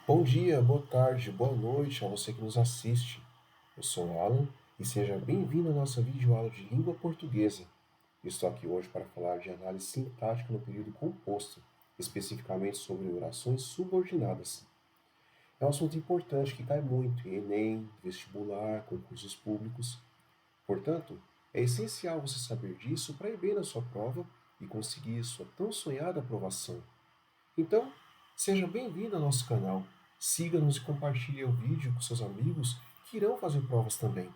Bom dia, boa tarde, boa noite a você que nos assiste. Eu sou o Alan e seja bem-vindo à nossa videoaula de língua portuguesa. Estou aqui hoje para falar de análise sintática no período composto, especificamente sobre orações subordinadas. É um assunto importante que cai muito em Enem, vestibular, concursos públicos. Portanto, é essencial você saber disso para ir bem na sua prova e conseguir sua tão sonhada aprovação. Então, seja bem-vindo ao nosso canal. Siga-nos e compartilhe o vídeo com seus amigos que irão fazer provas também.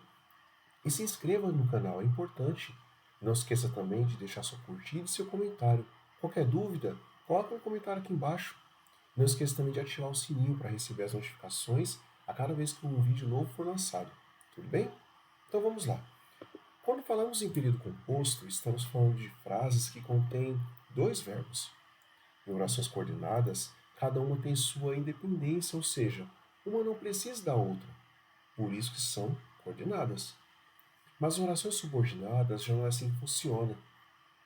E se inscreva no canal, é importante. Não esqueça também de deixar sua curtida e seu comentário. Qualquer dúvida, coloque um comentário aqui embaixo. Não esqueça também de ativar o sininho para receber as notificações a cada vez que um vídeo novo for lançado. Tudo bem? Então vamos lá. Quando falamos em período composto, estamos falando de frases que contêm dois verbos. Em orações coordenadas, cada uma tem sua independência, ou seja, uma não precisa da outra. Por isso que são coordenadas. Mas orações subordinadas já não é assim que funciona.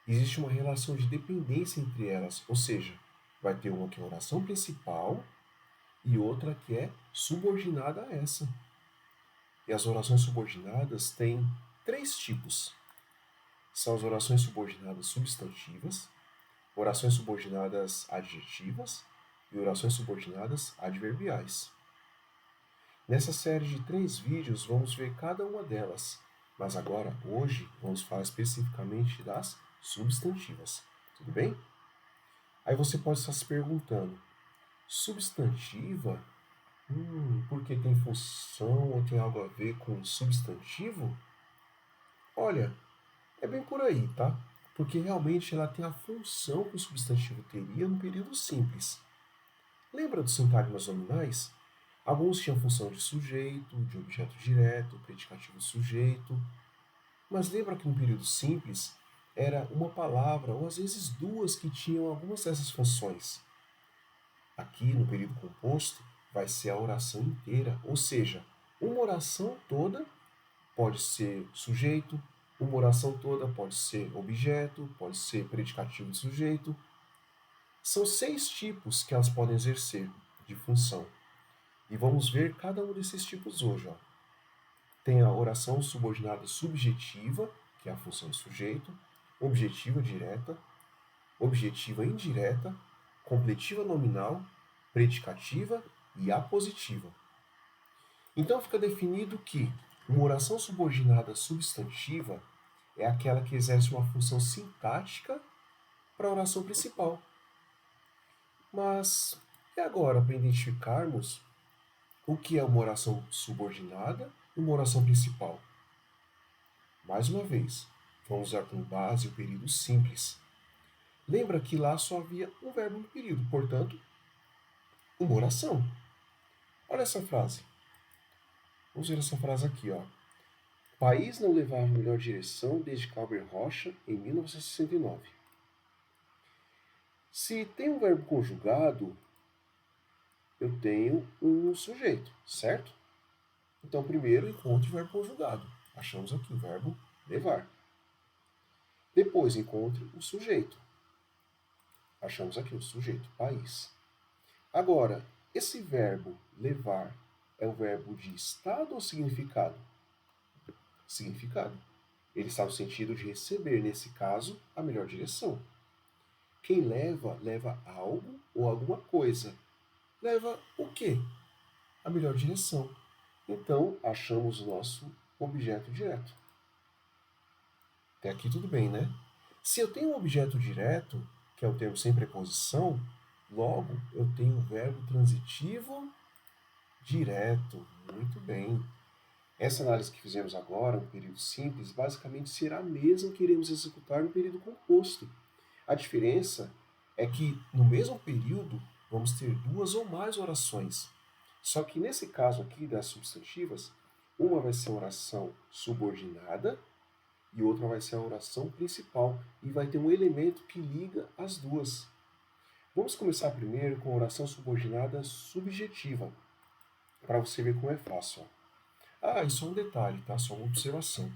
Existe uma relação de dependência entre elas, ou seja, vai ter uma que é a oração principal e outra que é subordinada a essa. E as orações subordinadas têm três tipos. São as orações subordinadas substantivas, orações subordinadas adjetivas e orações subordinadas adverbiais. Nessa série de 3 vídeos vamos ver cada uma delas, mas agora, hoje, vamos falar especificamente das substantivas. Tudo bem? Aí você pode estar se perguntando, substantiva? Porque tem função ou tem algo a ver com substantivo? Olha, é bem por aí, tá? Porque realmente ela tem a função que o substantivo teria no período simples. Lembra dos sintagmas nominais? Alguns tinham função de sujeito, de objeto direto, predicativo sujeito. Mas lembra que no período simples era uma palavra ou às vezes duas que tinham algumas dessas funções. Aqui no período composto vai ser a oração inteira, ou seja, uma oração toda pode ser sujeito, uma oração toda pode ser objeto, pode ser predicativo de sujeito. São 6 tipos que elas podem exercer de função. E vamos ver cada um desses tipos hoje. Ó. Tem a oração subordinada subjetiva, que é a função do sujeito, objetiva direta, objetiva indireta, completiva nominal, predicativa e apositiva. Então fica definido que uma oração subordinada substantiva é aquela que exerce uma função sintática para a oração principal. Mas e agora para identificarmos o que é uma oração subordinada e uma oração principal? Mais uma vez, vamos usar como base o período simples. Lembra que lá só havia um verbo no período, portanto, uma oração. Olha essa frase. Vamos ver essa frase aqui, ó. O país não levava a melhor direção desde Calber Rocha em 1969. Se tem um verbo conjugado, eu tenho um sujeito, certo? Então, primeiro encontre o verbo conjugado. Achamos aqui o verbo levar. Depois encontre o sujeito. Achamos aqui o sujeito, país. Agora, esse verbo levar é o verbo de estado ou significado? Significado. Ele está no sentido de receber, nesse caso, a melhor direção. Quem leva, leva algo ou alguma coisa. Leva o quê? A melhor direção. Então, achamos o nosso objeto direto. Até aqui tudo bem, né? Se eu tenho um objeto direto, que é o termo sem preposição, logo eu tenho o verbo transitivo direto. Muito bem. Essa análise que fizemos agora, no período simples, basicamente será a mesma que iremos executar no período composto. A diferença é que, no mesmo período, vamos ter duas ou mais orações. Só que nesse caso aqui das substantivas, uma vai ser a oração subordinada e outra vai ser a oração principal. E vai ter um elemento que liga as duas. Vamos começar primeiro com a oração subordinada subjetiva, para você ver como é fácil. E só um detalhe, tá? Só uma observação.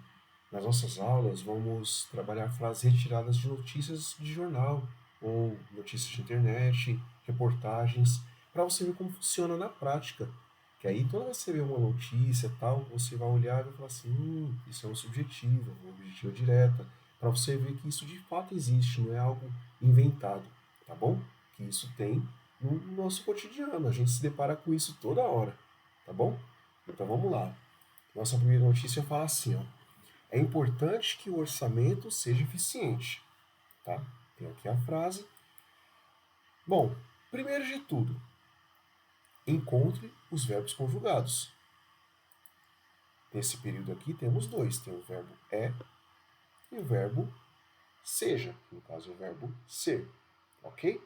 Nas nossas aulas, vamos trabalhar frases retiradas de notícias de jornal ou notícias de internet, reportagens. para você ver como funciona na prática. Que aí toda vez que você vê uma notícia tal, você vai olhar e vai falar assim, isso é um subjetivo, uma objetiva direta, para você ver que isso de fato existe, não é algo inventado, tá bom? Que isso tem no nosso cotidiano, a gente se depara com isso toda hora, tá bom? Então vamos lá. Nossa primeira notícia fala assim, ó. É importante que o orçamento seja eficiente, tá? Tem aqui a frase. Bom, primeiro de tudo, encontre os verbos conjugados. Nesse período aqui temos dois, tem o verbo é e o verbo seja, no caso o verbo ser, ok?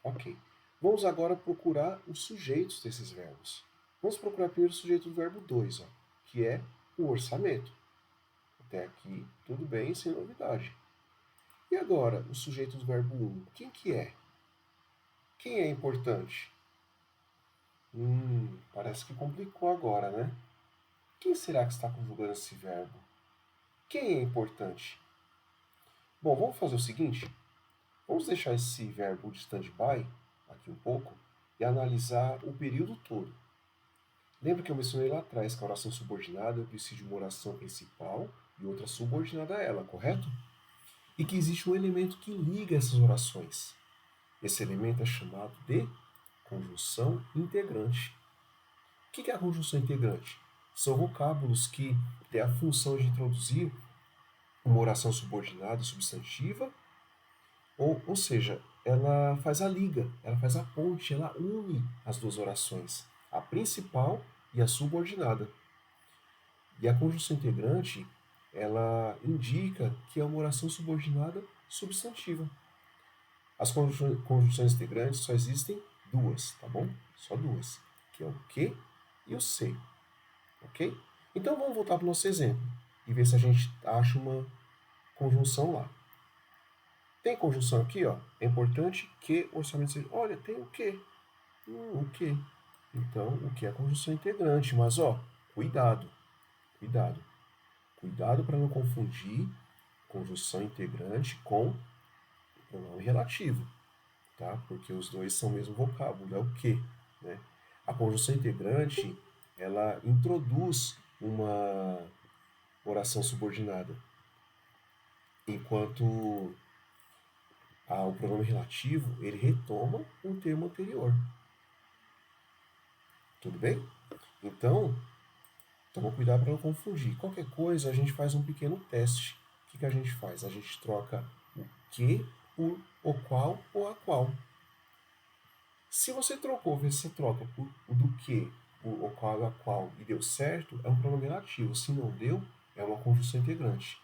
Ok. Vamos agora procurar os sujeitos desses verbos. Vamos procurar primeiro o sujeito do verbo 2, ó, que é o orçamento. Até aqui, tudo bem, sem novidade. E agora, o sujeito do verbo 1, quem que é? Quem é importante? Parece que complicou agora, né? Quem será que está conjugando esse verbo? Quem é importante? Bom, vamos fazer o seguinte. Vamos deixar esse verbo de stand-by aqui um pouco e analisar o período todo. Lembra que eu mencionei lá atrás que a oração subordinada eu preciso de uma oração principal e outra subordinada a ela, correto? E que existe um elemento que liga essas orações. Esse elemento é chamado de conjunção integrante. O que é a conjunção integrante? São vocábulos que têm a função de introduzir uma oração subordinada substantiva, ou seja, ela faz a liga, ela faz a ponte, ela une as duas orações, a principal e a subordinada. E a conjunção integrante, ela indica que é uma oração subordinada substantiva. As conjunções integrantes só existem duas, tá bom? Só duas, que é o que e o se, ok? Então vamos voltar para o nosso exemplo e ver se a gente acha uma conjunção lá. Tem conjunção aqui, ó. É importante que o orçamento seja... Olha, tem o que? O que? Então, o que é conjunção integrante? Mas, ó, cuidado, cuidado. Cuidado para não confundir conjunção integrante com pronome relativo, tá? Porque os dois são o mesmo vocábulo, é o que, né? A conjunção integrante, ela introduz uma oração subordinada, enquanto o pronome relativo, ele retoma um termo anterior. Tudo bem? Então, toma cuidado para não confundir. Qualquer coisa, a gente faz um pequeno teste. O que a gente faz? A gente troca o que por o qual ou a qual. Se você trocou, vê se você troca por o do que, por o qual ou a qual e deu certo, é um pronome relativo. Se não deu, é uma conjunção integrante.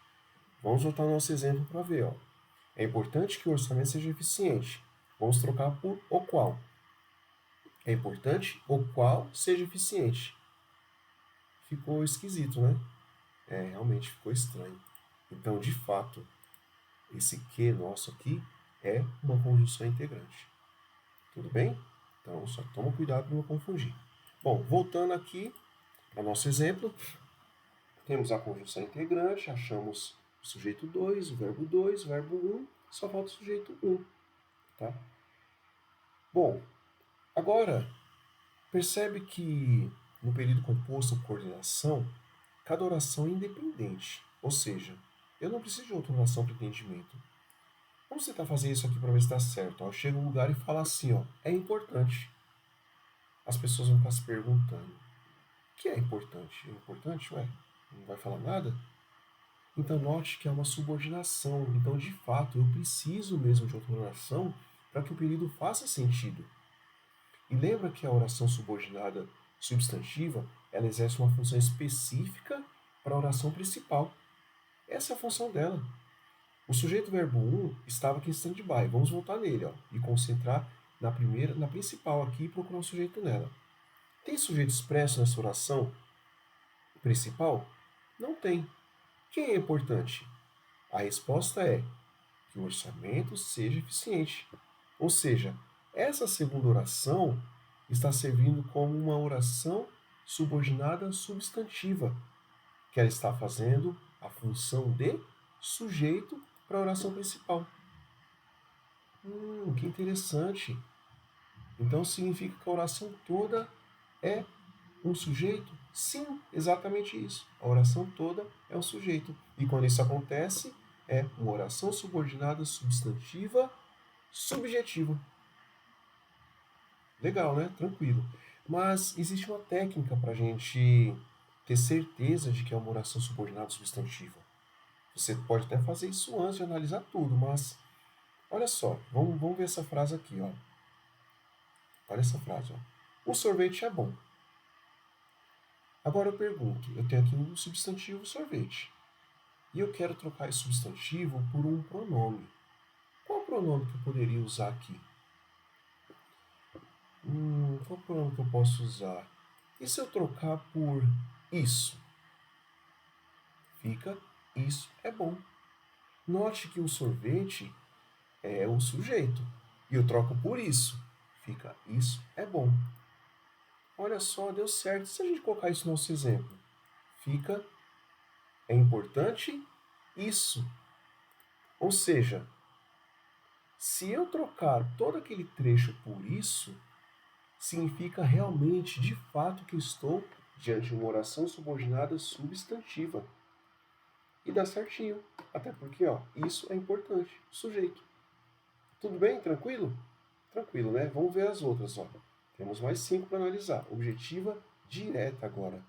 Vamos voltar ao nosso exemplo para ver. Ó. É importante que o orçamento seja eficiente. Vamos trocar por o qual. É importante o qual seja eficiente. Ficou esquisito, né? Realmente ficou estranho. Então, de fato, esse que nosso aqui é uma conjunção integrante. Tudo bem? Então, só toma cuidado para não confundir. Bom, voltando aqui ao nosso exemplo, temos a conjunção integrante, achamos o sujeito 2, o verbo 1, só falta o sujeito 1. Tá? Bom, agora, percebe que no período composto por coordenação, cada oração é independente. Ou seja, eu não preciso de outra oração para entendimento. Vamos tentar fazer isso aqui para ver se dá certo. Eu chego no lugar e falo assim, ó, é importante. As pessoas vão ficar se perguntando, o que é importante? É importante? Ué, não vai falar nada? Então note que é uma subordinação. Então, de fato, eu preciso mesmo de outra oração para que o período faça sentido. E lembra que a oração subordinada substantiva, ela exerce uma função específica para a oração principal. Essa é a função dela. O sujeito verbo 1 estava aqui em stand-by. Vamos voltar nele, ó, e concentrar na principal aqui e procurar um sujeito nela. Tem sujeito expresso nessa oração principal? Não tem. Quem é importante? A resposta é que o orçamento seja eficiente. Ou seja, essa segunda oração está servindo como uma oração subordinada substantiva, que ela está fazendo a função de sujeito para a oração principal. Que interessante. Então significa que a oração toda é um sujeito? Sim, exatamente isso. A oração toda é um sujeito. E quando isso acontece, é uma oração subordinada substantiva subjetiva. Legal, né? Tranquilo. Mas existe uma técnica para a gente ter certeza de que é uma oração subordinada substantiva. Você pode até fazer isso antes de analisar tudo, mas olha só, vamos ver essa frase aqui, ó. Olha essa frase, ó. O sorvete é bom. Agora eu pergunto, eu tenho aqui um substantivo sorvete. E eu quero trocar esse substantivo por um pronome. Qual pronome que eu poderia usar aqui? Qual pronome que eu posso usar? E se eu trocar por isso? Fica isso é bom. Note que o sorvete é o sujeito. E eu troco por isso. Fica isso é bom. Olha só, deu certo. Se a gente colocar isso no nosso exemplo, fica é importante isso. Ou seja, se eu trocar todo aquele trecho por isso, significa realmente, de fato, que estou diante de uma oração subordinada substantiva. E dá certinho. Até porque, ó, isso é importante. Sujeito. Tudo bem? Tranquilo? Tranquilo, né? Vamos ver as outras, ó. Temos mais 5 para analisar. Objetiva direta agora,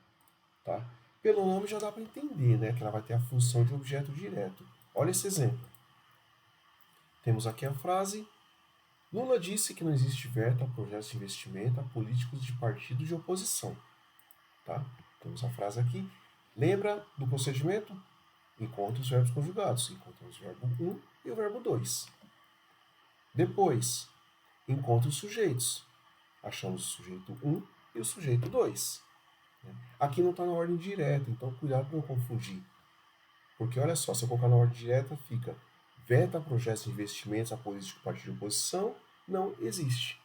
tá? Pelo nome já dá para entender, né? Que ela vai ter a função de objeto direto. Olha esse exemplo. Temos aqui a frase: Lula disse que não existe veto a projetos de investimento a políticos de partido de oposição. Tá? Temos a frase aqui. Lembra do procedimento? Encontre os verbos conjugados. Encontramos o verbo 1 e o verbo 2. Depois, encontre os sujeitos. Achamos o sujeito 1 e o sujeito 2. Aqui não está na ordem direta, então cuidado para não confundir. Porque olha só, se eu colocar na ordem direta, fica veta projetos de investimentos a político de partido de oposição, não existe.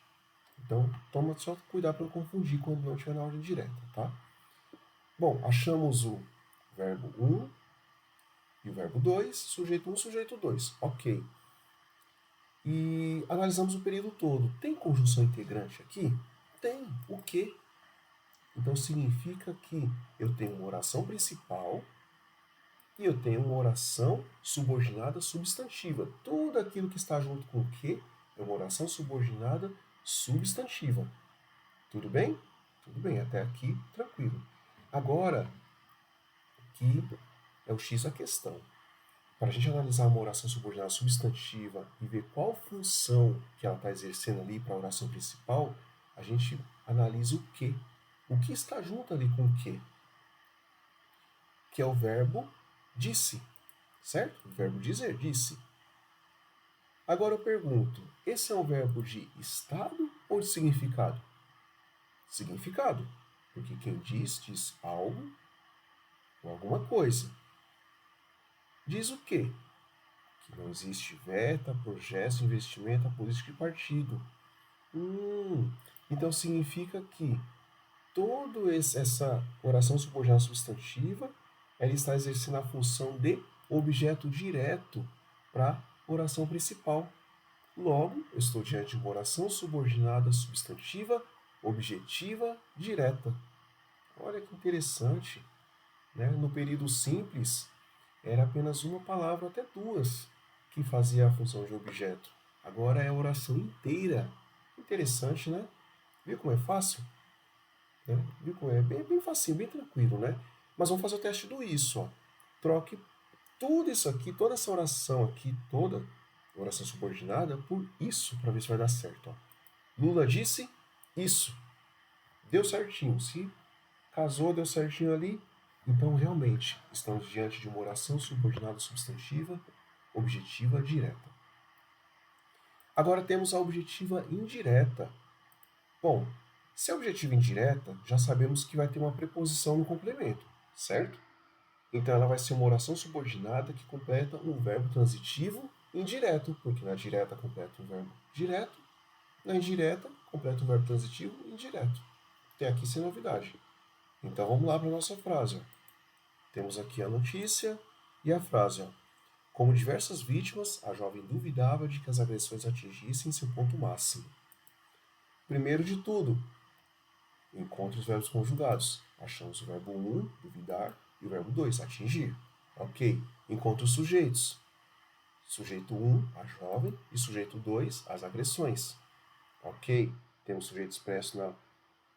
Então, toma só cuidado para não confundir quando não estiver na ordem direta, tá? Bom, achamos o verbo 1 e o verbo 2, sujeito 1, sujeito 2. Ok. E analisamos o período todo. Tem conjunção integrante aqui? Tem. O quê? Então significa que eu tenho uma oração principal e eu tenho uma oração subordinada substantiva. Tudo aquilo que está junto com o que é uma oração subordinada substantiva. Tudo bem? Tudo bem, até aqui tranquilo. Agora, que é o X da questão. Para a gente analisar uma oração subordinada substantiva e ver qual função que ela está exercendo ali para a oração principal, a gente analisa o que. O que está junto ali com o que? Que é o verbo disse, certo? O verbo dizer, disse. Agora eu pergunto, esse é um verbo de estado ou de significado? Significado, porque quem diz algo ou alguma coisa. Diz o quê? Que não existe veta, projeto, investimento a política de partido. Então significa que toda essa oração subordinada substantiva ela está exercendo a função de objeto direto para a oração principal. Logo, eu estou diante de uma oração subordinada substantiva objetiva direta. Olha que interessante. Né? No período simples, era apenas uma palavra, até duas, que fazia a função de objeto. Agora é a oração inteira. Interessante, né? Viu como é fácil? Né? Viu como é bem facinho, bem tranquilo, né? Mas vamos fazer o teste do isso. Ó. Troque tudo isso aqui, toda essa oração aqui, toda oração subordinada, por isso, para ver se vai dar certo. Ó. Lula disse isso. Deu certinho. Se casou, deu certinho ali, então realmente estamos diante de uma oração subordinada substantiva objetiva direta. Agora temos a objetiva indireta. Bom, se é objetiva indireta, já sabemos que vai ter uma preposição no complemento, certo? Então ela vai ser uma oração subordinada que completa um verbo transitivo indireto, porque na direta completa um verbo direto, na indireta completa um verbo transitivo indireto. Até aqui sem novidade. Então vamos lá para a nossa frase. Ó. Temos aqui a notícia e a frase. Ó. Como diversas vítimas, a jovem duvidava de que as agressões atingissem seu ponto máximo. Primeiro de tudo, encontre os verbos conjugados. Achamos o verbo 1, duvidar, e o verbo 2, atingir. Ok. Encontre os sujeitos. Sujeito 1, a jovem, e sujeito 2, as agressões. Ok. Temos sujeito expresso na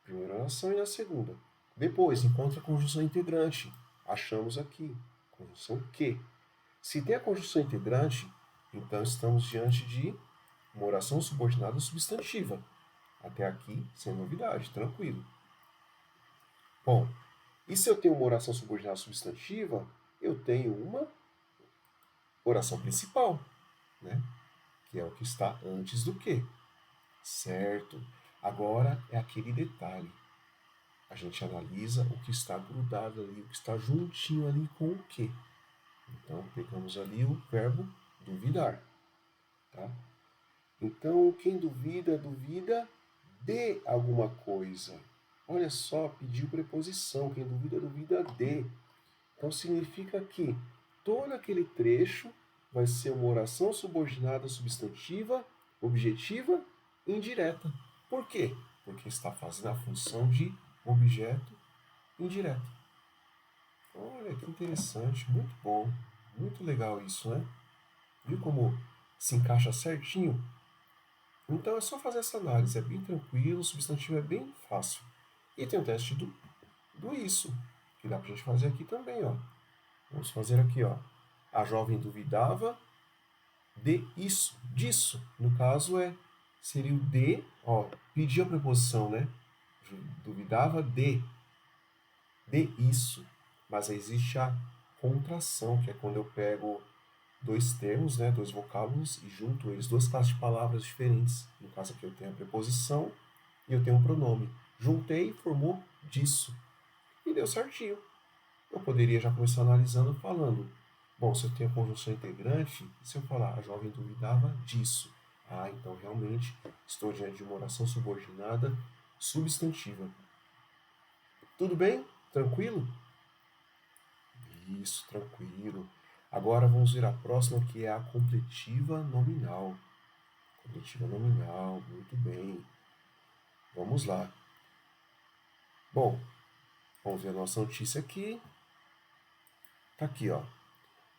primeira oração e na segunda. Depois, encontra a conjunção integrante. Achamos aqui, conjunção que. Se tem a conjunção integrante, então estamos diante de uma oração subordinada substantiva. Até aqui, sem novidade, tranquilo. Bom, e se eu tenho uma oração subordinada substantiva, eu tenho uma oração principal, né? Que é o que está antes do que. Certo? Agora é aquele detalhe. A gente analisa o que está grudado ali, o que está juntinho ali com o que. Então, pegamos ali o verbo duvidar. Tá? Então, quem duvida, duvida de alguma coisa. Olha só, pediu preposição. Quem duvida, duvida de. Então, significa que todo aquele trecho vai ser uma oração subordinada substantiva, objetiva e indireta. Por quê? Porque está fazendo a função de objeto indireto. Olha que interessante, muito bom, muito legal isso, né? Viu como se encaixa certinho? Então é só fazer essa análise, é bem tranquilo, o substantivo é bem fácil. E tem o teste do isso, que dá pra gente fazer aqui também, ó. Vamos fazer aqui, ó. A jovem duvidava de isso, disso. No caso seria o de, ó, pedir a preposição, né? Duvidava de isso. Mas aí existe a contração, que é quando eu pego dois termos, né, dois vocábulos, e junto eles duas classes de palavras diferentes. No caso aqui eu tenho a preposição e eu tenho um pronome. Juntei e formou disso. E deu certinho. Eu poderia já começar analisando falando, bom, se eu tenho a conjunção integrante, se eu falar, a jovem duvidava disso. Ah, então realmente estou diante de uma oração subordinada substantiva. Tudo bem? Tranquilo? Isso, tranquilo. Agora vamos ver a próxima, que é a completiva nominal. Completiva nominal, muito bem. Vamos lá. Bom, vamos ver a nossa notícia aqui. Tá aqui, ó.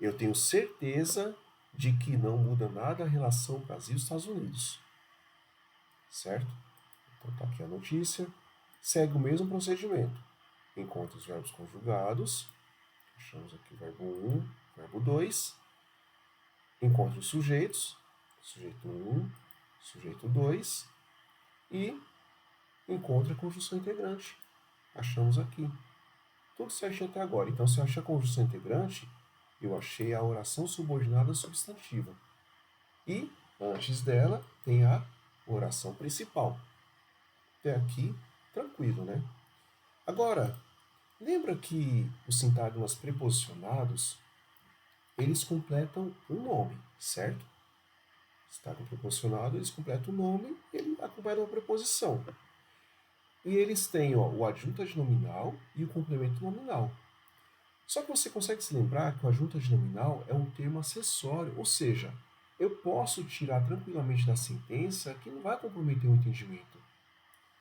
Eu tenho certeza de que não muda nada a relação Brasil e Estados Unidos. Certo? Então tá aqui a notícia. Segue o mesmo procedimento. Encontra os verbos conjugados. Achamos aqui o verbo 1, verbo 2. Encontra os sujeitos. Sujeito 1, sujeito 2. E encontra a conjunção integrante. Achamos aqui. Tudo certinho até agora. Então, se eu achar a conjunção integrante, eu achei a oração subordinada substantiva. E, antes dela, tem a oração principal. Até aqui, tranquilo, né? Agora, lembra que os sintagmas preposicionados, eles completam um nome, certo? Sintagma preposicionado, eles completam o nome e ele acompanha uma preposição. E eles têm o adjunto adnominal e o complemento nominal. Só que você consegue se lembrar que o adjunto adnominal é um termo acessório, ou seja, eu posso tirar tranquilamente da sentença que não vai comprometer o entendimento.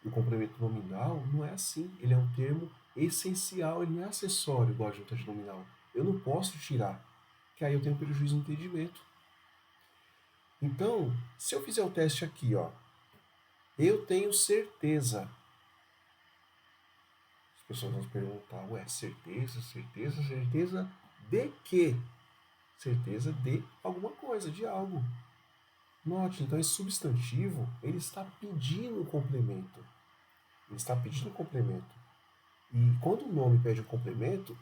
E o complemento nominal não é assim, ele é um termo essencial, ele não é acessório igual adjunto adnominal. Eu não posso tirar, que aí eu tenho prejuízo no entendimento. Então, se eu fizer o teste aqui, ó, eu tenho certeza. As pessoas vão perguntar, ué, certeza, certeza, certeza de quê? Certeza de alguma coisa, de algo. Note, então esse substantivo, ele está pedindo um complemento. Ele está pedindo um complemento. E quando o nome pede um complemento,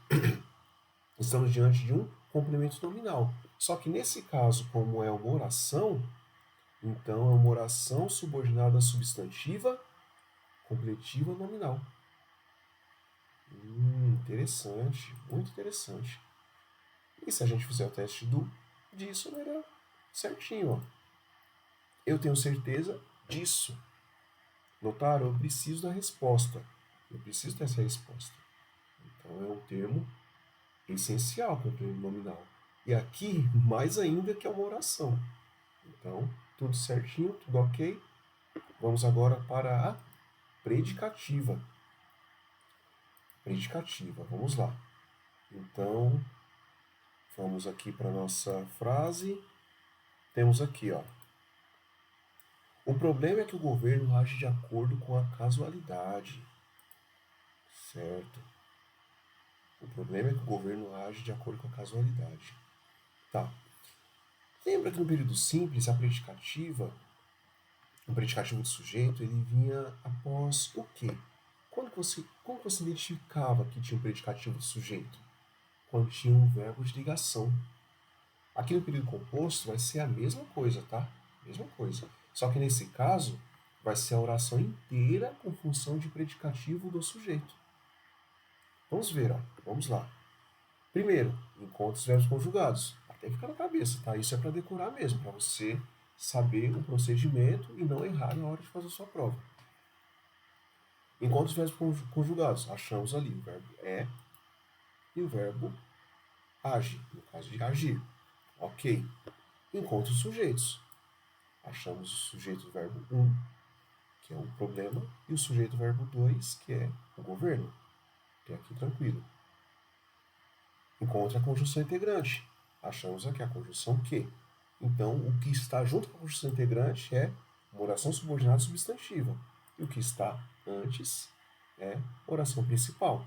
estamos diante de um complemento nominal. Só que nesse caso, como é uma oração, então é uma oração subordinada substantiva, completiva nominal. Interessante, muito interessante. E se a gente fizer o teste disso, vai dar certinho. Ó. Eu tenho certeza disso. Notaram? Eu preciso da resposta. Eu preciso dessa resposta. Então é um termo essencial para o termo nominal. E aqui, mais ainda que é uma oração. Então, tudo certinho, tudo ok. Vamos agora para a predicativa. Predicativa, vamos lá. Então, vamos aqui para a nossa frase. Temos aqui, ó. O problema é que o governo age de acordo com a casualidade. Certo? O problema é que o governo age de acordo com a casualidade. Tá. Lembra que no período simples, a predicativa, o predicativo do sujeito, ele vinha após o quê? Como que você identificava que tinha um predicativo do sujeito? Quando tinha um verbo de ligação. Aqui no período composto vai ser a mesma coisa, tá? Mesma coisa. Só que nesse caso, vai ser a oração inteira com função de predicativo do sujeito. Vamos ver, ó. Vamos lá. Primeiro, encontre os verbos conjugados. Até ficar na cabeça, tá? Isso é para decorar mesmo, para você saber o procedimento e não errar na hora de fazer a sua prova. Encontre os verbos conjugados. Achamos ali o verbo é e o verbo age, no caso de agir. Ok. Encontre os sujeitos. Achamos o sujeito do verbo que é o problema, e o sujeito do verbo 2, que é o governo. Até aqui tranquilo. Encontre a conjunção integrante. Achamos aqui a conjunção que. Então, o que está junto com a conjunção integrante é uma oração subordinada substantiva. E o que está antes é oração principal.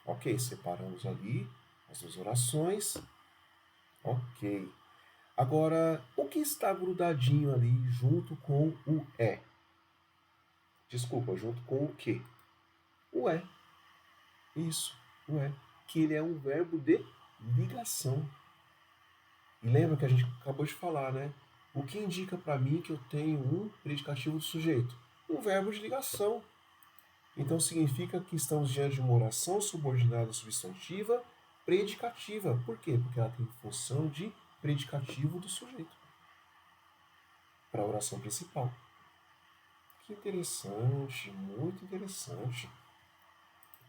Ok, separamos ali as duas orações. Ok. Agora, o que está grudadinho ali junto com o é? Desculpa, junto com o que? O é. Isso, o é. Que ele é um verbo de ligação. E lembra que a gente acabou de falar, né? O que indica para mim que eu tenho um predicativo do sujeito? Um verbo de ligação. Então significa que estamos diante de uma oração subordinada substantiva predicativa. Por quê? Porque ela tem função de predicativo do sujeito para a oração principal. Que interessante, muito interessante.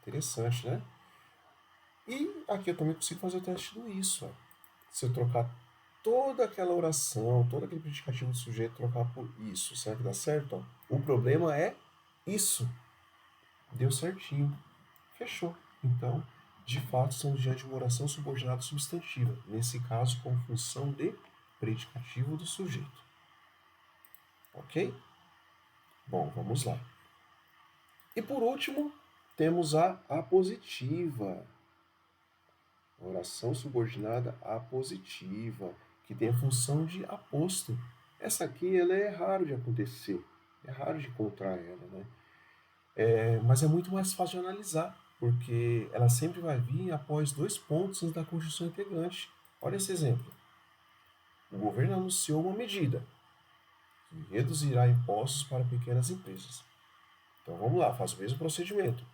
Interessante, né? E aqui eu também consigo fazer o teste do isso. Ó. Se eu trocar toda aquela oração, todo aquele predicativo do sujeito, trocar por isso, será que dá certo? Ó? O problema é isso. Deu certinho. Fechou. Então, de fato, estamos diante de uma oração subordinada substantiva. Nesse caso, com função de predicativo do sujeito. Ok? Bom, vamos lá. E por último, temos a apositiva. Oração subordinada apositiva, que tem a função de aposto. Essa aqui ela é raro de acontecer, é raro de encontrar ela, né? Mas é muito mais fácil de analisar, porque ela sempre vai vir após dois pontos antes da conjunção integrante. Olha esse exemplo. O governo anunciou uma medida que reduzirá impostos para pequenas empresas. Então vamos lá, faz o mesmo procedimento.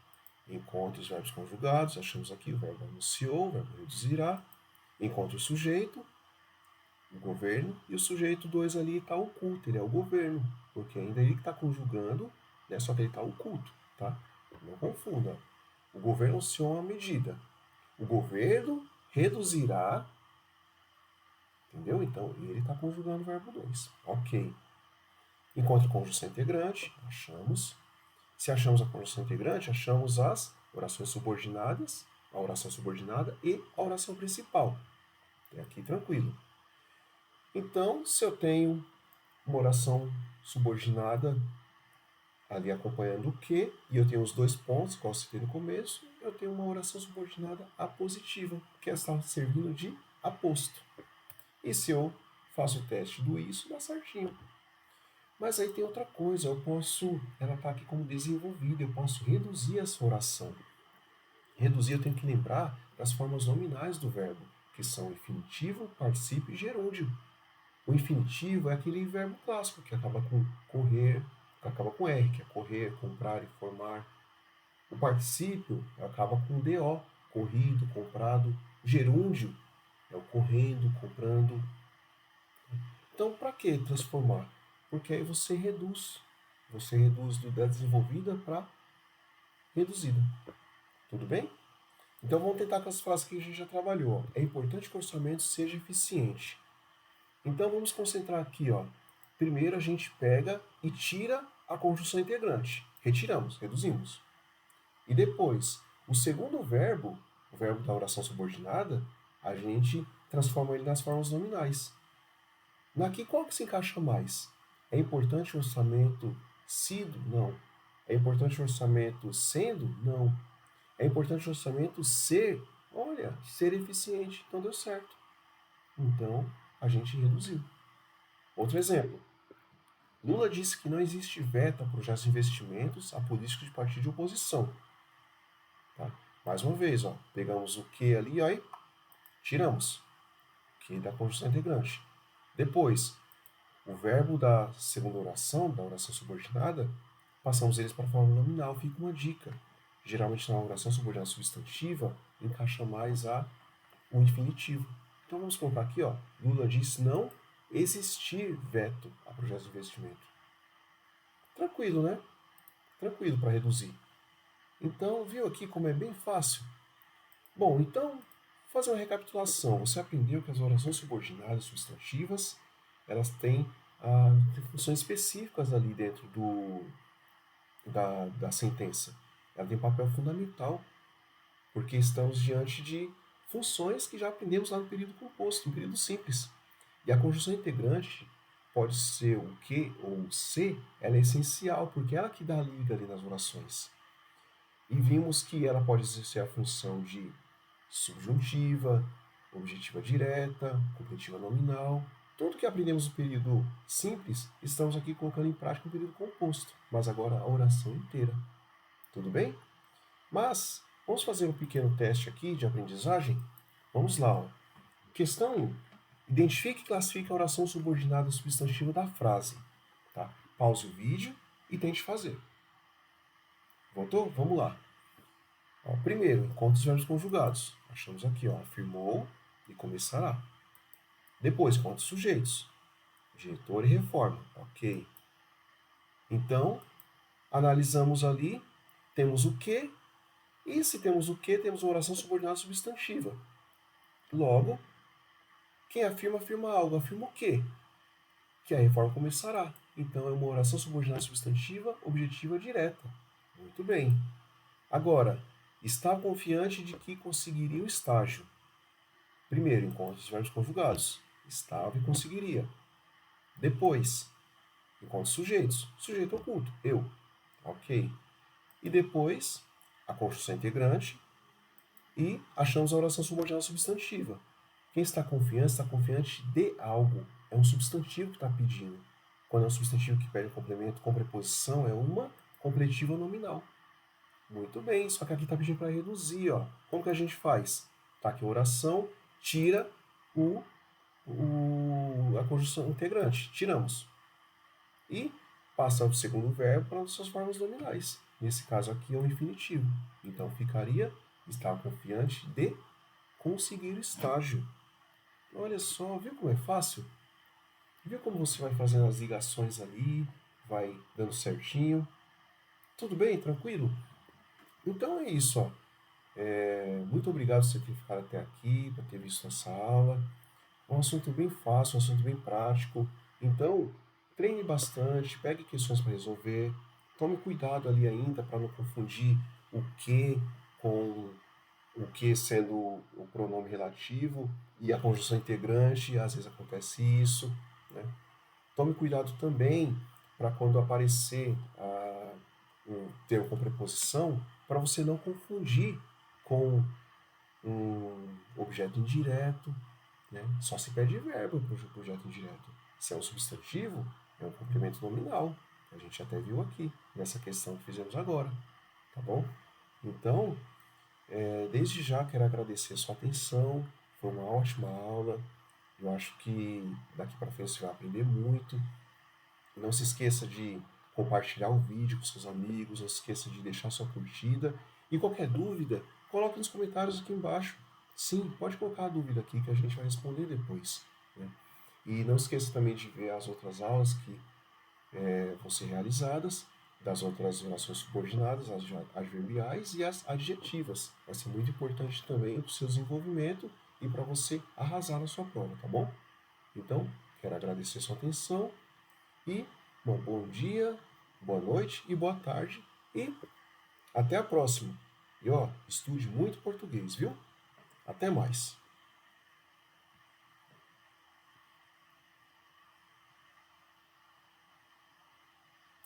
Encontre os verbos conjugados, achamos aqui o verbo anunciou, o verbo reduzirá. Encontre o sujeito, o governo, e o sujeito 2 ali está oculto, ele é o governo, porque ainda ele que está conjugando, né, só que ele está oculto, tá? Não confunda. O governo anunciou uma medida. O governo reduzirá, entendeu? Então, ele está conjugando o verbo 2. Ok. Encontre a conjunção integrante, achamos. Se achamos a conjunção integrante, achamos as orações subordinadas, a oração subordinada e a oração principal. Até aqui tranquilo. Então, se eu tenho uma oração subordinada ali acompanhando o que, e eu tenho os dois pontos, que eu citei no começo, eu tenho uma oração subordinada apositiva, que está servindo de aposto. E se eu faço o teste do isso, dá certinho. Mas aí tem outra coisa, ela está aqui como desenvolvida, eu posso reduzir essa oração. Reduzir eu tenho que lembrar das formas nominais do verbo, que são infinitivo, particípio e gerúndio. O infinitivo é aquele verbo clássico que acaba com correr, que acaba com R, que é correr, comprar e formar. O particípio acaba com DO, corrido, comprado. O gerúndio é o correndo, comprando. Então, para que transformar? Porque aí você reduz. Você reduz da desenvolvida para reduzida. Tudo bem? Então vamos tentar com as frases que a gente já trabalhou. É importante que o orçamento seja eficiente. Então vamos concentrar aqui. Primeiro a gente pega e tira a conjunção integrante. Retiramos, reduzimos. E depois, o segundo verbo, o verbo da oração subordinada, a gente transforma ele nas formas nominais. Aqui, qual que se encaixa mais? É importante o orçamento sido? Não. É importante o orçamento sendo? Não. É importante o orçamento ser? Olha, ser eficiente. Então deu certo. Então, a gente reduziu. Outro exemplo. Lula disse que não existe veto a projetos de investimentos a políticos de partido de oposição. Tá? Mais uma vez, ó, pegamos o que ali, ó, e tiramos. Que da conjunção integrante. Depois, o verbo da segunda oração, da oração subordinada, passamos eles para a forma nominal. Fica uma dica. Geralmente na oração subordinada substantiva, encaixa mais o infinitivo. Então vamos colocar aqui, ó, Lula disse não existir veto a projetos de investimento. Tranquilo, né? Tranquilo para reduzir. Então, viu aqui como é bem fácil? Bom, então, vou fazer uma recapitulação. Você aprendeu que as orações subordinadas substantivas, elas têm funções específicas ali dentro da sentença. Ela tem papel fundamental, porque estamos diante de funções que já aprendemos lá no período composto, no período simples. E a conjunção integrante pode ser o que ou o se, ela é essencial, porque é ela que dá a liga ali nas orações. E vimos que ela pode exercer a função de subjuntiva, objetiva direta, completiva nominal. Tudo que aprendemos no período simples, estamos aqui colocando em prática no período composto, mas agora a oração inteira. Tudo bem? Mas vamos fazer um pequeno teste aqui de aprendizagem? Vamos lá. Ó. Questão 1. Identifique e classifique a oração subordinada substantiva da frase. Tá? Pause o vídeo e tente fazer. Voltou? Vamos lá. Ó, primeiro, encontre os verbos conjugados. Achamos aqui, ó, afirmou e começará. Depois, conte os sujeitos. Diretor e reforma. Ok. Então, analisamos ali, temos o que, e se temos o que, temos uma oração subordinada substantiva. Logo, quem afirma, afirma algo. Afirma o quê? Que a reforma começará. Então, é uma oração subordinada substantiva objetiva direta. Muito bem. Agora, estava confiante de que conseguiria o estágio. Primeiro, encontre os verbos conjugados. Estava e conseguiria. Depois, encontre sujeitos. Sujeito oculto, eu. Ok. E depois, a construção integrante. E achamos a oração subordinada substantiva. Quem está confiante de algo. É um substantivo que está pedindo. Quando é um substantivo que pede um complemento com preposição, é uma completiva nominal. Muito bem, só que aqui está pedindo para reduzir. Ó. Como que a gente faz? Tá aqui a oração, tira a conjunção integrante. Tiramos. E passa o segundo verbo para as suas formas nominais. Nesse caso aqui é um infinitivo. Então ficaria, estava confiante de conseguir o estágio. Olha só, viu como é fácil? Viu como você vai fazendo as ligações ali, vai dando certinho? Tudo bem? Tranquilo? Então é isso, ó. Muito obrigado por você ter ficado até aqui, por ter visto essa aula. É um assunto bem fácil, um assunto bem prático. Então, treine bastante, pegue questões para resolver. Tome cuidado ali ainda para não confundir o que com o que sendo o pronome relativo e a conjunção integrante, às vezes acontece isso. Né? Tome cuidado também para quando aparecer um termo com preposição, para você não confundir com um objeto indireto. Né? Só se pede verbo para o objeto indireto. Se é um substantivo, é um complemento nominal. A gente até viu aqui, nessa questão que fizemos agora. Tá bom? Então, desde já quero agradecer a sua atenção. Foi uma ótima aula. Eu acho que daqui para frente você vai aprender muito. Não se esqueça de compartilhar o vídeo com seus amigos. Não se esqueça de deixar sua curtida. E qualquer dúvida, coloque nos comentários aqui embaixo. Sim, pode colocar a dúvida aqui que a gente vai responder depois. Né? E não esqueça também de ver as outras aulas que vão ser realizadas, das outras orações subordinadas, as adverbiais e as adjetivas. Vai ser muito importante também para o seu desenvolvimento e para você arrasar na sua prova, tá bom? Então, quero agradecer a sua atenção e bom dia, boa noite e boa tarde e até a próxima. E ó, estude muito português, viu? Até mais.